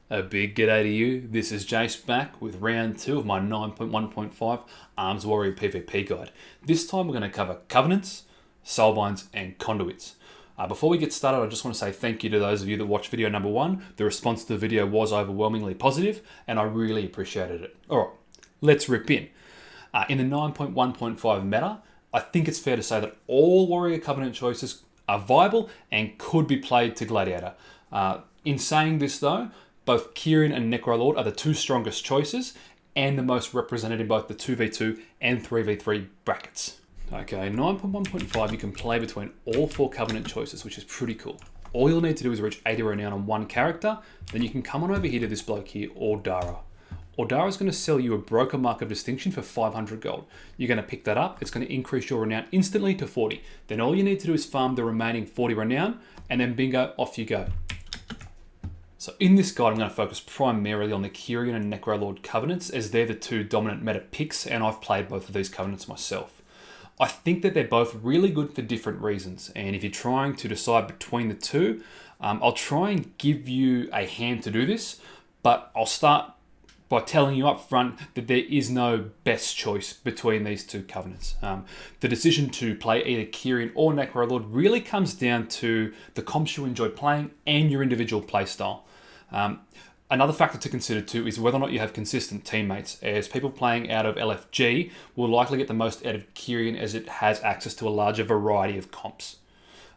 A big g'day to you. This is Jace back with round 2 of my 9.1.5 Arms Warrior PvP guide. This time we're going to cover Covenants, Soulbinds and Conduits. Before we get started, I just want to say thank you to those of you that watched video number 1. The response to the video was overwhelmingly positive and I really appreciated it. Alright, let's rip in. In the 9.1.5 meta, I think it's fair to say that all Warrior Covenant choices are viable and could be played to Gladiator. In saying this though, both Kyrian and Necrolord are the two strongest choices and the most represented in both the 2v2 and 3v3 brackets. Okay, 9.1.5 you can play between all 4 Covenant choices, which is pretty cool. All you'll need to do is reach 80 renown on one character, then you can come on over here to this bloke here, Ordara. Ordara is going to sell you a Broker Mark of Distinction for 500 gold. You're going to pick that up, it's going to increase your renown instantly to 40. Then all you need to do is farm the remaining 40 renown, and then bingo, off you go. So in this guide, I'm going to focus primarily on the Kyrian and Necrolord Covenants as they're the two dominant meta picks and I've played both of these Covenants myself. I think that they're both really good for different reasons, and if you're trying to decide between the two, I'll try and give you a hand to do this, but I'll start by telling you up front that there is no best choice between these two Covenants. The decision to play either Kyrian or Necrolord really comes down to the comps you enjoy playing and your individual playstyle. Another factor to consider too is whether or not you have consistent teammates, as people playing out of LFG will likely get the most out of Kyrian as it has access to a larger variety of comps.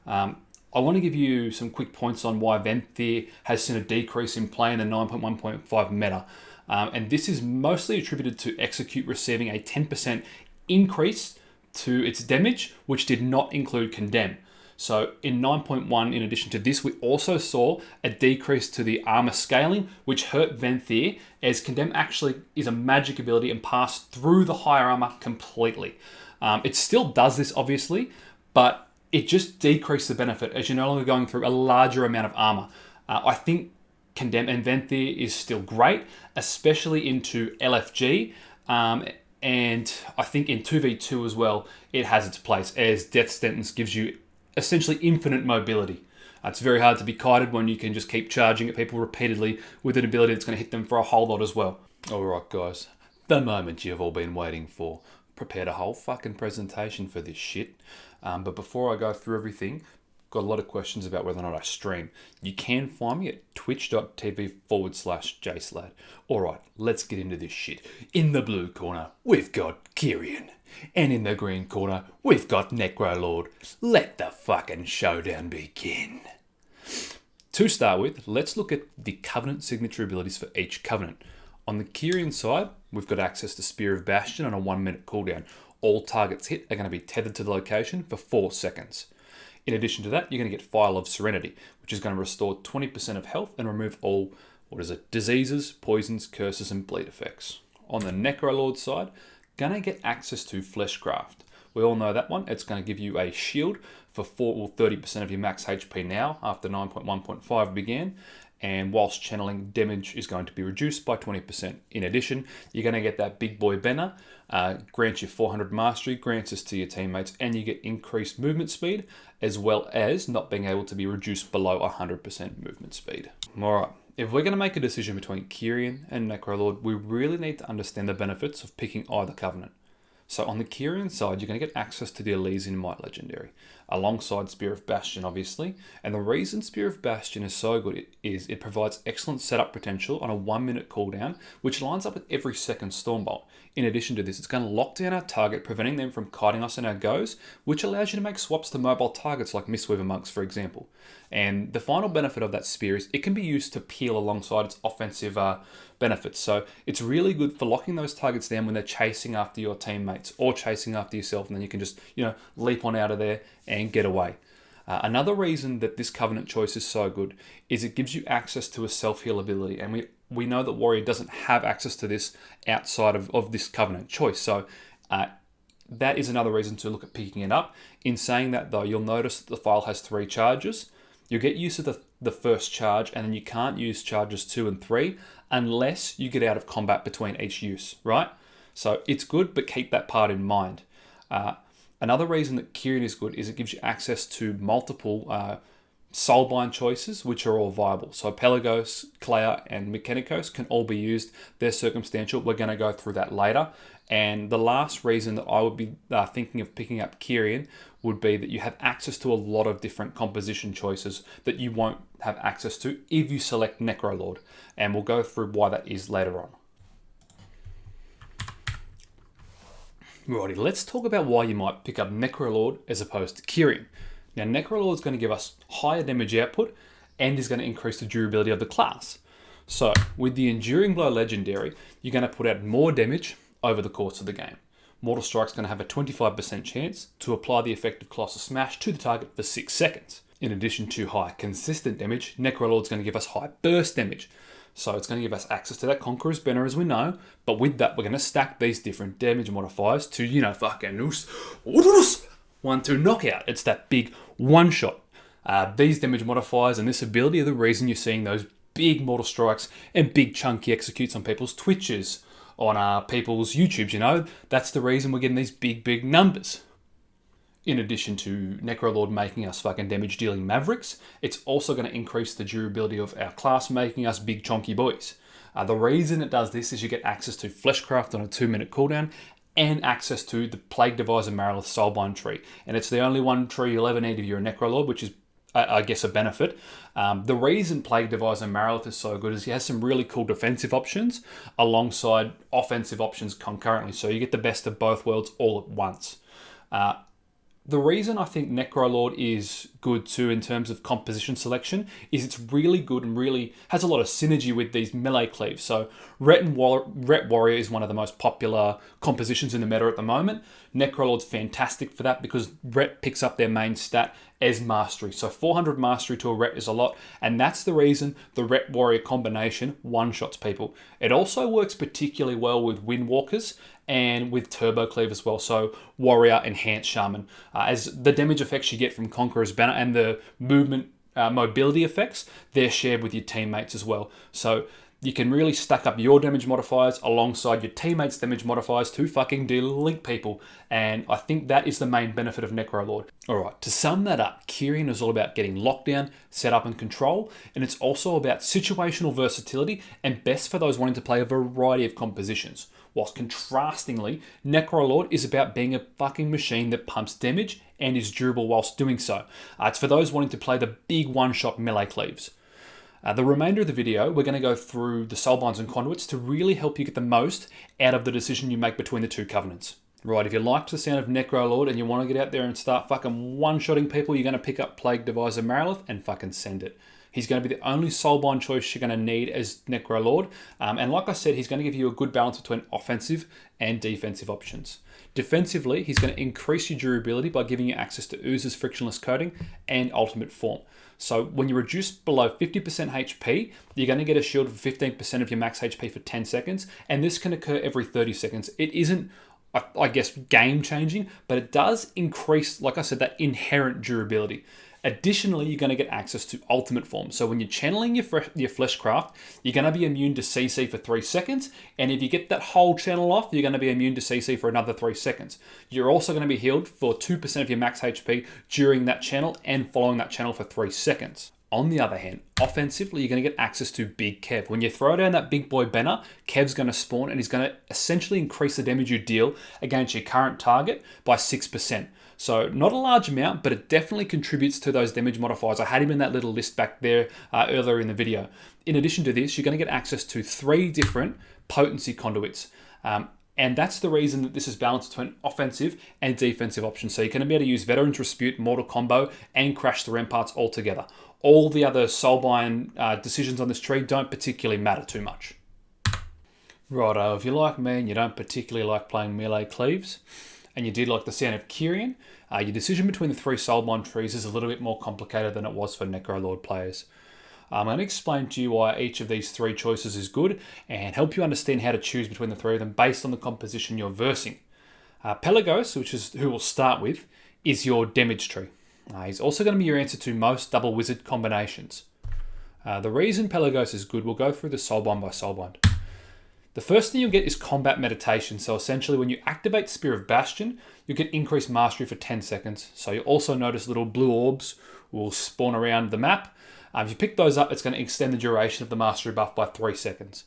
I want to give you some quick points on why Venthyr has seen a decrease in play in the 9.1.5 meta. And this is mostly attributed to Execute receiving a 10% increase to its damage, which did not include Condemn. So in 9.1, in addition to this, we also saw a decrease to the armor scaling, which hurt Venthyr, as Condemn actually is a magic ability and passed through the higher armor completely. It still does this, obviously, but it just decreased the benefit as you're no longer going through a larger amount of armor. I think Condemn and Venthyr is still great, especially into LFG, and I think in 2v2 as well, it has its place, as Death Sentence gives you essentially infinite mobility. It's very hard to be kited when you can just keep charging at people repeatedly with an ability that's going to hit them for a whole lot as well. Alright guys, the moment you've all been waiting for. Prepared a whole fucking presentation for this shit. But before I go through everything, got a lot of questions about whether or not I stream. You can find me at twitch.tv/Jacelad. Alright, let's get into this shit. In the blue corner, we've got Kyrian. And in the green corner, we've got Necrolord. Let the fucking showdown begin. To start with, let's look at the Covenant signature abilities for each Covenant. On the Kyrian side, we've got access to Spear of Bastion on a 1-minute cooldown. All targets hit are going to be tethered to the location for 4 seconds. In addition to that, you're going to get File of Serenity, which is going to restore 20% of health and remove all, diseases, poisons, curses, and bleed effects. On the Necrolord side, going to get access to Fleshcraft. We all know that one. It's going to give you a shield for 30% of your max HP now after 9.1.5 began, and whilst channeling, damage is going to be reduced by 20%. In addition, you're going to get that big boy banner, grants you 400 mastery, grants this to your teammates, and you get increased movement speed, as well as not being able to be reduced below 100% movement speed. Alright, if we're going to make a decision between Kyrian and Necrolord, we really need to understand the benefits of picking either Covenant. So on the Kyrian side, you're going to get access to the Elysian Might Legendary, alongside Spear of Bastion, obviously. And the reason Spear of Bastion is so good is it provides excellent setup potential on a 1-minute cooldown, which lines up with every second Stormbolt. In addition to this, it's going to lock down our target, preventing them from kiting us in our goes, which allows you to make swaps to mobile targets like Mistweaver Monks, for example. And the final benefit of that spear is it can be used to peel alongside its offensive benefits. So it's really good for locking those targets down when they're chasing after your teammates or chasing after yourself, and then you can just, leap on out of there and get away. Another reason that this Covenant choice is so good is it gives you access to a self-heal ability, and we know that Warrior doesn't have access to this outside of this Covenant choice. So that is another reason to look at picking it up. In saying that though, you'll notice that the file has 3 charges. You'll get used to the first charge, and then you can't use charges 2 and 3 unless you get out of combat between each use, right? So it's good, but keep that part in mind. Another reason that Kyrian is good is it gives you access to multiple Soulbind choices, which are all viable. So Pelagos, Kleia, and Mikanikos can all be used. They're circumstantial. We're going to go through that later. And the last reason that I would be thinking of picking up Kyrian would be that you have access to a lot of different composition choices that you won't have access to if you select Necrolord. And we'll go through why that is later on. Righty, let's talk about why you might pick up Necrolord as opposed to Kyrian. Now, Necrolord is going to give us higher damage output and is going to increase the durability of the class. So, with the Enduring Blow Legendary, you're going to put out more damage over the course of the game. Mortal Strike's going to have a 25% chance to apply the effect of Colossal Smash to the target for 6 seconds. In addition to high consistent damage, Necrolord's going to give us high burst damage. So it's going to give us access to that Conqueror's Banner, as we know, but with that, we're going to stack these different damage modifiers to, fucking 1-2 knockout. It's that big one-shot. These damage modifiers and this ability are the reason you're seeing those big Mortal Strikes and big chunky executes on people's Twitches, on people's YouTubes, That's the reason we're getting these big numbers. In addition to Necrolord making us fucking damage-dealing mavericks, it's also going to increase the durability of our class, making us big chonky boys. The reason it does this is you get access to Fleshcraft on a 2-minute cooldown and access to the Plague Deviser Marileth Soulbind tree. And it's the only one tree you'll ever need if you're a Necrolord, which is, I guess, a benefit. The reason Plague Deviser Marileth is so good is he has some really cool defensive options alongside offensive options concurrently. So you get the best of both worlds all at once. The reason I think Necrolord is good too in terms of composition selection is it's really good and really has a lot of synergy with these melee cleaves. So Ret Warrior is one of the most popular compositions in the meta at the moment. Necrolord's fantastic for that because Ret picks up their main stat as Mastery. So 400 Mastery to a Ret is a lot, and that's the reason the Ret Warrior combination one-shots people. It also works particularly well with Windwalkers and with Turbo Cleave as well, so Warrior, Enhanced Shaman. As the damage effects you get from Conqueror's Banner and the movement mobility effects, they're shared with your teammates as well. So you can really stack up your damage modifiers alongside your teammates' damage modifiers to fucking delink people. And I think that is the main benefit of Necrolord. Alright, to sum that up, Kyrian is all about getting lockdown, setup and control, and it's also about situational versatility and best for those wanting to play a variety of compositions. Whilst contrastingly, Necrolord is about being a fucking machine that pumps damage and is durable whilst doing so. It's for those wanting to play the big one-shot melee cleaves. The remainder of the video, we're going to go through the Soulbinds and Conduits to really help you get the most out of the decision you make between the two covenants. Right, if you liked the sound of Necrolord and you want to get out there and start fucking one-shotting people, you're going to pick up Plague Deviser Marileth and fucking send it. He's going to be the only Soulbind choice you're going to need as Necrolord. And like I said, he's going to give you a good balance between offensive and defensive options. Defensively, he's going to increase your durability by giving you access to Ooze's Frictionless Coating and Ultimate Form. So when you reduce below 50% HP, you're going to get a shield for 15% of your max HP for 10 seconds. And this can occur every 30 seconds. It isn't, I guess, game changing, but it does increase, like I said, that inherent durability. Additionally, you're going to get access to Ultimate Form. So when you're channeling your Fleshcraft, you're going to be immune to CC for 3 seconds. And if you get that whole channel off, you're going to be immune to CC for another 3 seconds. You're also going to be healed for 2% of your max HP during that channel and following that channel for 3 seconds. On the other hand, offensively, you're going to get access to Big Kev. When you throw down that big boy banner, Kev's going to spawn and he's going to essentially increase the damage you deal against your current target by 6%. So not a large amount, but it definitely contributes to those damage modifiers. I had him in that little list back there earlier in the video. In addition to this, you're going to get access to 3 different potency conduits. And that's the reason that this is balanced between offensive and defensive options. So you're going to be able to use Veteran's Dispute, Mortal Combo, and Crash the Ramparts all together. All the other Soulbind decisions on this tree don't particularly matter too much. Righto, if you're like me and you don't particularly like playing melee cleaves, and you did like the sound of Kyrian, your decision between the 3 Soulbind trees is a little bit more complicated than it was for Necrolord players. I'm going to explain to you why each of these 3 choices is good and help you understand how to choose between the 3 of them based on the composition you're versing. Pelagos, which is who we'll start with, is your damage tree. He's also going to be your answer to most double wizard combinations. The reason Pelagos is good, we'll go through the Soulbind by Soulbind. The first thing you'll get is combat meditation. So essentially when you activate Spear of Bastion, you'll get increased mastery for 10 seconds. So you'll also notice little blue orbs will spawn around the map. If you pick those up, it's going to extend the duration of the mastery buff by 3 seconds.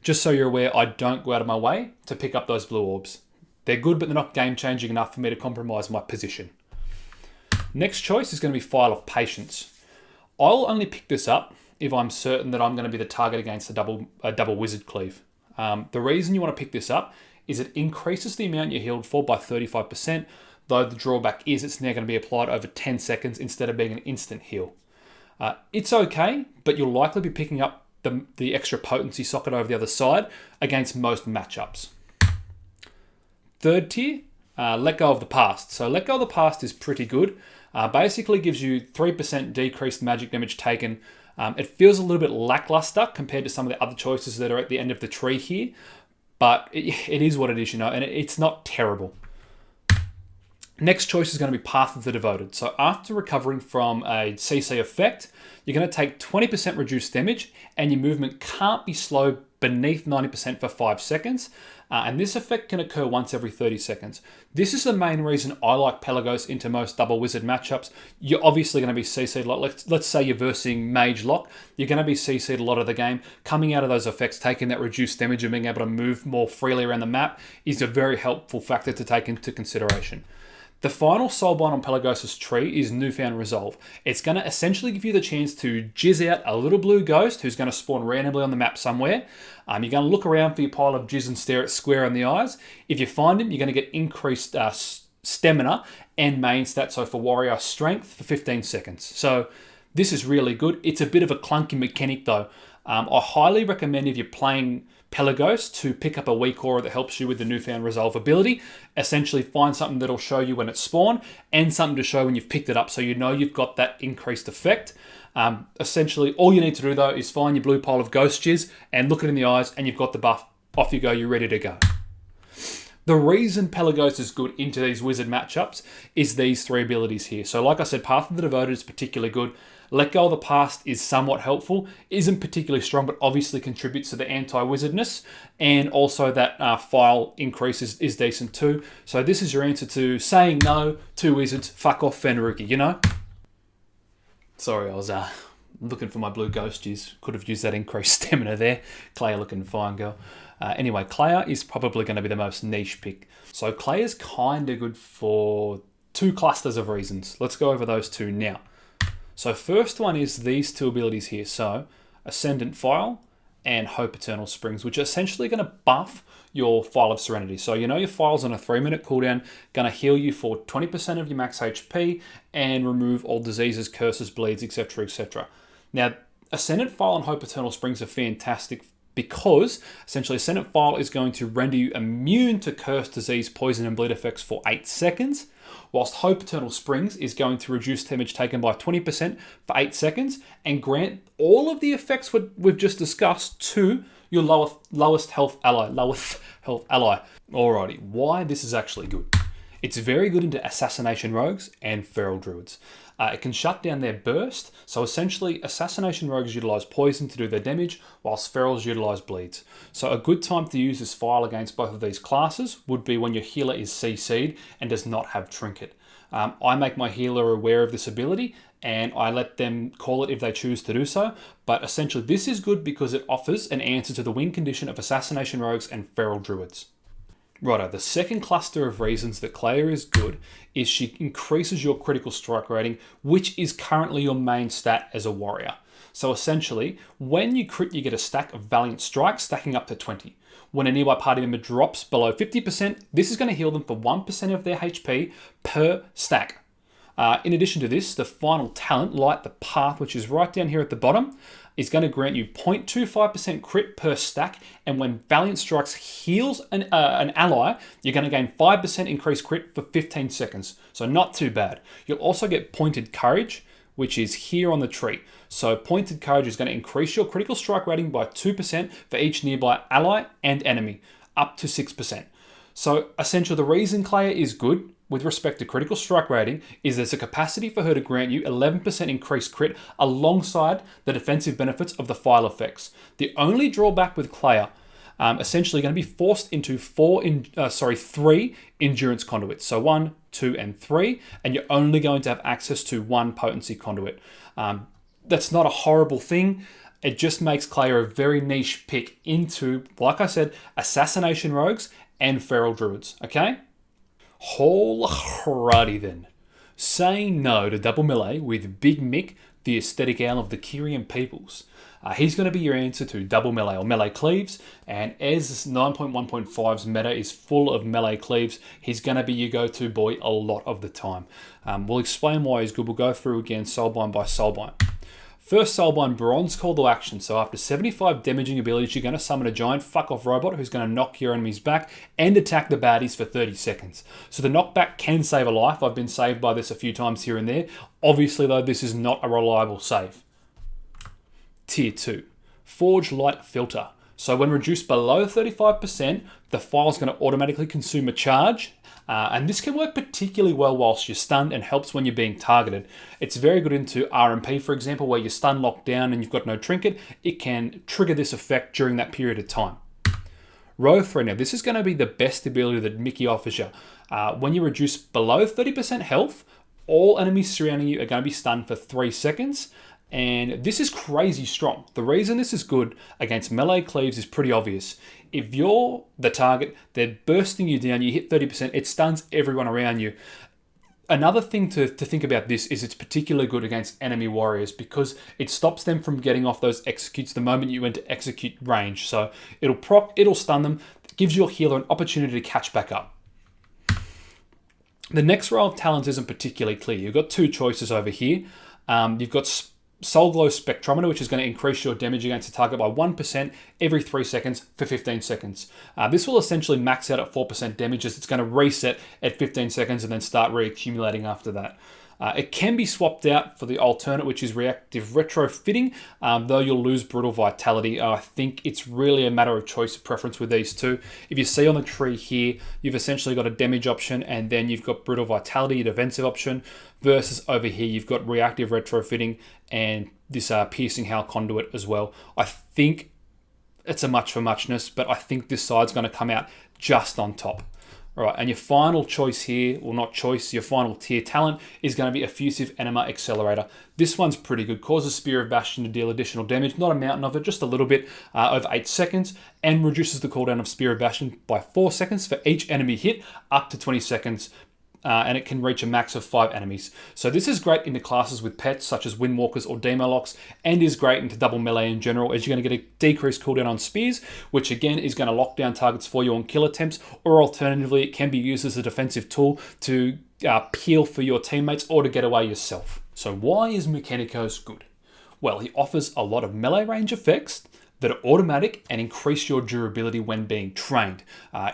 Just so you're aware, I don't go out of my way to pick up those blue orbs. They're good, but they're not game-changing enough for me to compromise my position. Next choice is going to be File of Patience. I'll only pick this up if I'm certain that I'm going to be the target against a double wizard cleave. The reason you want to pick this up is it increases the amount you're healed for by 35%, though the drawback is it's now going to be applied over 10 seconds instead of being an instant heal. It's okay, but you'll likely be picking up the extra potency socket over the other side against most matchups. Third tier, Let Go of the Past. So Let Go of the Past is pretty good. Basically gives you 3% decreased magic damage taken. It feels a little bit lackluster compared to some of the other choices that are at the end of the tree here, but it is what it is, and it's not terrible. Next choice is going to be Path of the Devoted. So after recovering from a CC effect, you're going to take 20% reduced damage, and your movement can't be slowed beneath 90% for 5 seconds. And this effect can occur once every 30 seconds. This is the main reason I like Pelagos into most double wizard matchups. You're obviously going to be CC'd a lot. Let's say you're versing Mage Lock. You're going to be CC'd a lot of the game. Coming out of those effects, taking that reduced damage and being able to move more freely around the map is a very helpful factor to take into consideration. The final Soulbind on Pelagos' tree is Newfound Resolve. It's going to essentially give you the chance to jizz out a little blue ghost who's going to spawn randomly on the map somewhere. You're going to look around for your pile of jizz and stare it square in the eyes. If you find him, you're going to get increased stamina and main stats, so for warrior strength for 15 seconds. So this is really good. It's a bit of a clunky mechanic though. I highly recommend if you're playing Pelagos to pick up a weak aura that helps you with the Newfound Resolve ability. Essentially find something that'll show you when it's spawned and something to show when you've picked it up so you know you've got that increased effect. Essentially all you need to do though is find your blue pile of ghost jizz and look it in the eyes and you've got the buff. Off you go, you're ready to go. The reason Pelagos is good into these wizard matchups is these 3 abilities here. So like I said, Path of the Devoted is particularly good. Let Go of the Past is somewhat helpful, isn't particularly strong, but obviously contributes to the anti-wizardness, and also that file increase is decent too. So this is your answer to saying no to wizards, fuck off Fenrici, Sorry, I was looking for my blue ghost jizz. Could have used that increased stamina there. Kleia looking fine, girl. Anyway, Kleia is probably going to be the most niche pick. So Kleia's kind of good for 2 clusters of reasons. Let's go over those 2 now. So first one is these 2 abilities here. So Ascendant File and Hope Eternal Springs, which are essentially going to buff your File of Serenity. So your file's on a 3-minute cooldown, going to heal you for 20% of your max HP and remove all diseases, curses, bleeds, etc, etc. Now, Ascendant File and Hope Eternal Springs are fantastic because essentially Ascendant File is going to render you immune to curse, disease, poison and bleed effects for 8 seconds, whilst Hope Eternal Springs is going to reduce damage taken by 20% for 8 seconds and grant all of the effects we've just discussed to your lowest health ally. Alrighty, why this is actually good. It's very good into Assassination Rogues and Feral Druids. It can shut down their burst, so essentially Assassination Rogues utilise poison to do their damage, whilst Ferals utilise bleeds. So a good time to use this file against both of these classes would be when your healer is CC'd and does not have Trinket. I make my healer aware of this ability and I let them call it if they choose to do so, but essentially this is good because it offers an answer to the win condition of Assassination Rogues and Feral Druids. Righto, the second cluster of reasons that Kleia is good is she increases your critical strike rating, which is currently your main stat as a warrior. So essentially, when you crit, you get a stack of Valiant Strike stacking up to 20. When a nearby party member drops below 50%, this is going to heal them for 1% of their HP per stack. In addition to this, the final talent, Light the Path, which is right down here at the bottom, is going to grant you 0.25% crit per stack, and when Valiant Strikes heals an ally, you're going to gain 5% increased crit for 15 seconds. So not too bad. You'll also get Pointed Courage, which is here on the tree. So Pointed Courage is going to increase your critical strike rating by 2% for each nearby ally and enemy, up to 6%. So essentially the reason Kleia is good with respect to critical strike rating is there's a capacity for her to grant you 11% increased crit alongside the defensive benefits of the file effects. The only drawback with Kleia essentially going to be forced into 3 endurance conduits. So 1, 2, and 3, and you're only going to have access to 1 potency conduit. That's not a horrible thing. It just makes Kleia a very niche pick into, like I said, assassination rogues and feral druids, okay? Alrighty then. Saying no to double melee with Big Mick, the aesthetic owl of the Kyrian peoples. He's going to be your answer to double melee or melee cleaves, and as 9.1.5's meta is full of melee cleaves, he's going to be your go-to boy a lot of the time. We'll explain why he's good. We'll go through again Soulbind by Soulbind. First Soulbind, Bronze Call to Action. So after 75 damaging abilities, you're going to summon a giant fuck-off robot who's going to knock your enemies back and attack the baddies for 30 seconds. So the knockback can save a life. I've been saved by this a few times here and there. Obviously, though, this is not a reliable save. Tier 2, Forge Light Filter. So when reduced below 35%, the file is going to automatically consume a charge. And this can work particularly well whilst you're stunned and helps when you're being targeted. It's very good into RMP, for example, where you're stun locked down and you've got no trinket. It can trigger this effect during that period of time. Row 3. Now, this is going to be the best ability that Mickey offers you. When you reduce below 30% health, all enemies surrounding you are going to be stunned for 3 seconds. And this is crazy strong. The reason this is good against melee cleaves is pretty obvious. If you're the target, they're bursting you down, you hit 30%, it stuns everyone around you. Another thing to think about this is it's particularly good against enemy warriors because it stops them from getting off those executes the moment you enter execute range. So it'll stun them, gives your healer an opportunity to catch back up. The next row of talents isn't particularly clear. You've got 2 choices over here. You've got Soul Glow Spectrometer, which is going to increase your damage against a target by 1% every 3 seconds for 15 seconds. This will essentially max out at 4% damage as it's going to reset at 15 seconds and then start reaccumulating after that. It can be swapped out for the alternate, which is Reactive Retrofitting, though you'll lose Brutal Vitality. I think it's really a matter of choice preference with these two. If you see on the tree here, you've essentially got a damage option and then you've got Brutal Vitality, a defensive option, versus over here you've got Reactive Retrofitting and this Piercing Howl Conduit as well. I think it's a much for muchness, but I think this side's going to come out just on top. All right, and your final choice here, well not choice, your final tier talent is going to be Effusive Enema Accelerator. This one's pretty good. Causes Spear of Bastion to deal additional damage, not a mountain of it, just a little bit, over 8 seconds, and reduces the cooldown of Spear of Bastion by 4 seconds for each enemy hit, up to 20 seconds. And it can reach a max of 5 enemies. So this is great into classes with pets such as Windwalkers or Demolocks, and is great into double melee in general as you're going to get a decreased cooldown on spears, which again is going to lock down targets for you on kill attempts, or alternatively it can be used as a defensive tool to peel for your teammates or to get away yourself. So why is Mikanikos good? Well, he offers a lot of melee range effects that are automatic and increase your durability when being trained.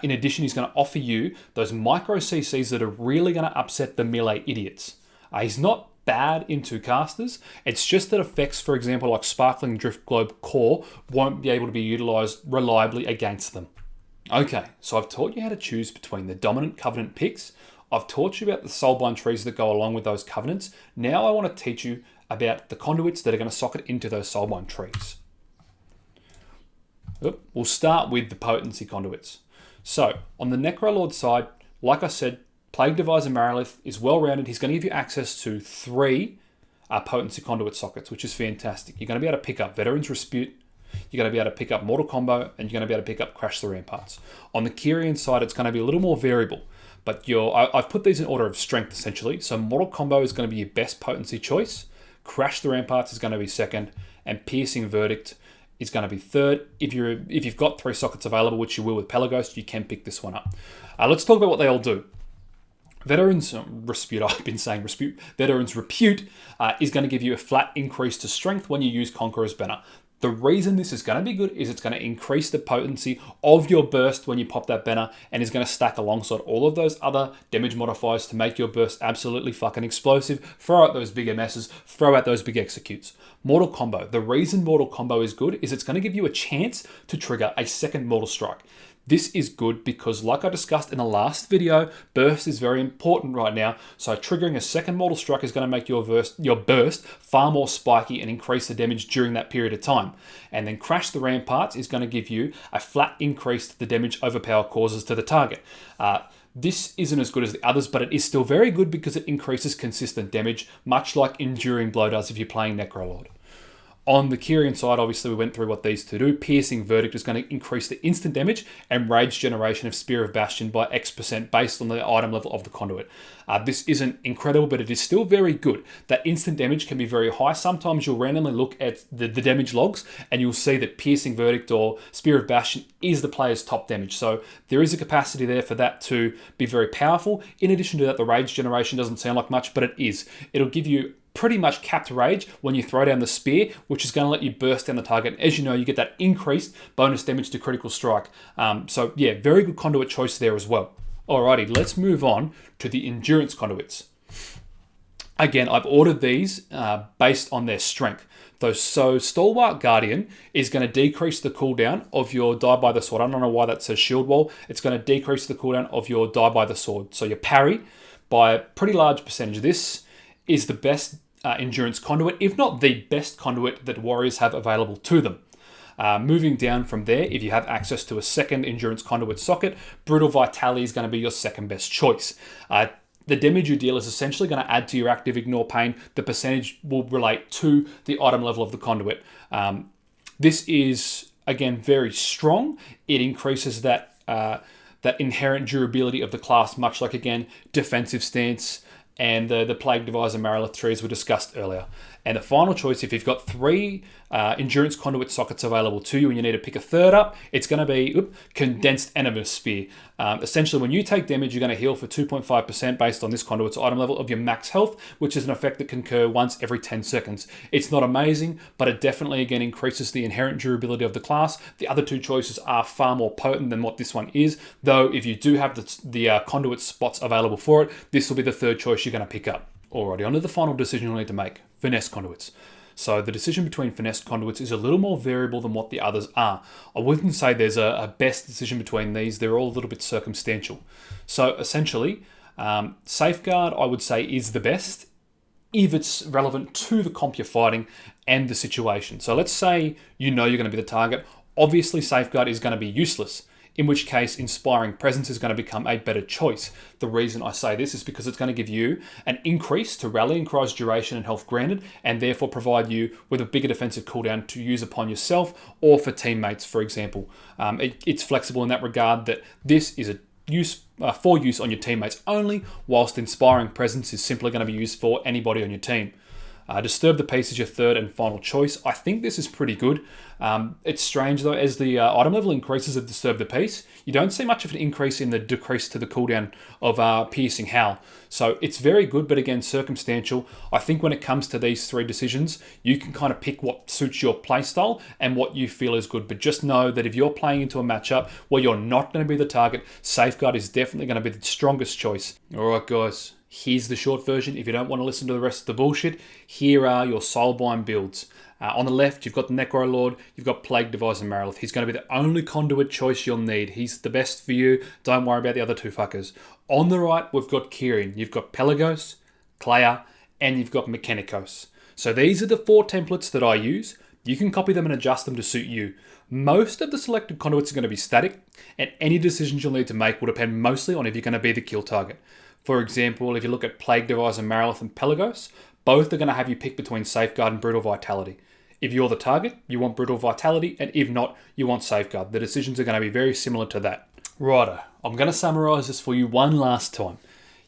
In addition, he's going to offer you those micro CCs that are really going to upset the melee idiots. He's not bad into casters, it's just that effects, for example, like Sparkling Drift Globe Core, won't be able to be utilized reliably against them. Okay, so I've taught you how to choose between the dominant Covenant picks. I've taught you about the Soulbind trees that go along with those Covenants. Now I want to teach you about the conduits that are going to socket into those Soulbind trees. We'll start with the potency conduits. So, on the Necrolord side, like I said, Plague Deviser Marileth is well-rounded. He's going to give you access to 3 potency conduit sockets, which is fantastic. You're going to be able to pick up Veteran's Dispute, you're going to be able to pick up Mortal Combo, and you're going to be able to pick up Crash the Ramparts. On the Kyrian side, it's going to be a little more variable, but I've put these in order of strength, essentially. So Mortal Combo is going to be your best potency choice, Crash the Ramparts is going to be second, and Piercing Verdict is going to be third. If you've got 3 sockets available, which you will with Pelagos, you can pick this one up. Let's talk about what they all do. Veterans Repute, Veterans Repute is going to give you a flat increase to strength when you use Conqueror's Banner. The reason this is going to be good is it's going to increase the potency of your burst when you pop that banner, and is going to stack alongside all of those other damage modifiers to make your burst absolutely fucking explosive. Throw out those bigger messes, throw out those big executes. Mortal Combo. The reason Mortal Combo is good is it's going to give you a chance to trigger a second Mortal Strike. This is good because, like I discussed in the last video, burst is very important right now. So triggering a second Mortal Strike is going to make your burst far more spiky and increase the damage during that period of time. And then Crash the Ramparts is going to give you a flat increase to the damage Overpower causes to the target. This isn't as good as the others, but it is still very good because it increases consistent damage, much like Enduring Blow does if you're playing Necrolord. On the Kyrian side, obviously we went through what these two do. Piercing Verdict is going to increase the instant damage and rage generation of Spear of Bastion by X% based on the item level of the Conduit. This isn't incredible, but it is still very good. That instant damage can be very high. Sometimes you'll randomly look at the damage logs and you'll see that Piercing Verdict or Spear of Bastion is the player's top damage. So there is a capacity there for that to be very powerful. In addition to that, the rage generation doesn't sound like much, but it is. It'll give you pretty much capped rage when you throw down the spear, which is going to let you burst down the target. As you know, you get that increased bonus damage to critical strike. So yeah, very good conduit choice there as well. Alrighty, let's move on to the endurance conduits. Again, I've ordered these based on their strength. So Stalwart Guardian is going to decrease the cooldown of your Die by the Sword. I don't know why that says Shield Wall. It's going to decrease the cooldown of your Die by the Sword. So your parry by a pretty large percentage. This is the best endurance conduit, if not the best conduit that warriors have available to them. Moving down from there, if you have access to a second endurance conduit socket, Brutal Vitality is going to be your second best choice. The damage you deal is essentially going to add to your active Ignore Pain. The percentage will relate to the item level of the conduit. This is, again, very strong. It increases that inherent durability of the class, much like, again, defensive stance and the Plague Deviser Marileth trees were discussed earlier. And the final choice, if you've got 3 endurance conduit sockets available to you and you need to pick a third up, it's going to be Condensed Animus Spear. Essentially, when you take damage, you're going to heal for 2.5% based on this conduit's item level of your max health, which is an effect that can occur once every 10 seconds. It's not amazing, but it definitely, again, increases the inherent durability of the class. The other 2 choices are far more potent than what this one is, though if you do have the conduit spots available for it, this will be the third choice you're going to pick up. Alrighty, on to the final decision you'll need to make. Finesse conduits. So the decision between finesse conduits is a little more variable than what the others are. I wouldn't say there's a best decision between these. They're all a little bit circumstantial. So essentially, Safeguard, I would say, is the best if it's relevant to the comp you're fighting and the situation. So let's say you know you're going to be the target. Obviously, Safeguard is going to be useless, in which case Inspiring Presence is going to become a better choice. The reason I say this is because it's going to give you an increase to Rallying Cry's duration and health granted, and therefore provide you with a bigger defensive cooldown to use upon yourself or for teammates, for example. It's flexible in that regard that this is for use on your teammates only, whilst Inspiring Presence is simply going to be used for anybody on your team. Disturb the Peace is your third and final choice. I think this is pretty good. It's strange though, as the item level increases of Disturb the Peace, you don't see much of an increase in the decrease to the cooldown of Piercing Howl. So it's very good, but again, circumstantial. I think when it comes to these 3 decisions, you can kind of pick what suits your playstyle and what you feel is good. But just know that if you're playing into a matchup where you're not going to be the target, Safeguard is definitely going to be the strongest choice. Alright guys, here's the short version. If you don't want to listen to the rest of the bullshit, here are your Soulbind builds. On the left, you've got the Necrolord, you've got Plague Deviser Marileth. He's going to be the only conduit choice you'll need. He's the best for you. Don't worry about the other 2 fuckers. On the right, we've got Kyrian. You've got Pelagos, Kleia, and you've got Mikanikos. So these are the 4 templates that I use. You can copy them and adjust them to suit you. Most of the selected conduits are going to be static, and any decisions you'll need to make will depend mostly on if you're going to be the kill target. For example, if you look at Plague Deviser Marileth and Pelagos, both are going to have you pick between Safeguard and Brutal Vitality. If you're the target, you want Brutal Vitality, and if not, you want Safeguard. The decisions are going to be very similar to that. Righto, I'm going to summarise this for you one last time.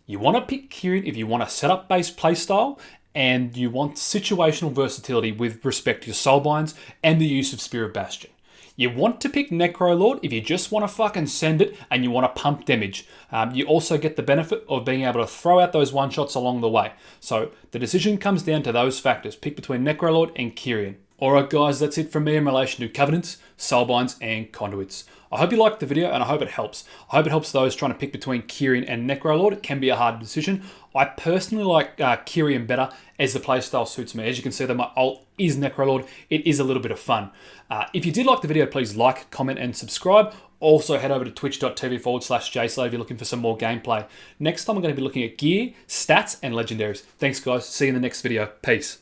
You want to pick Kyrian if you want a setup-based playstyle, and you want situational versatility with respect to your Soulbinds and the use of Spear of Bastion. You want to pick Necrolord if you just want to fucking send it and you want to pump damage. You also get the benefit of being able to throw out those one-shots along the way. So the decision comes down to those factors. Pick between Necrolord and Kyrian. Alright guys, that's it from me in relation to Covenants, Soulbinds and Conduits. I hope you liked the video and I hope it helps. I hope it helps those trying to pick between Kyrian and Necrolord. It can be a hard decision. I personally like Kyrian better as the playstyle suits me. As you can see that my ult is Necrolord. It is a little bit of fun. If you did like the video, please like, comment and subscribe. Also head over to twitch.tv/Jacelad if you're looking for some more gameplay. Next time I'm going to be looking at gear, stats, and legendaries. Thanks guys, see you in the next video. Peace.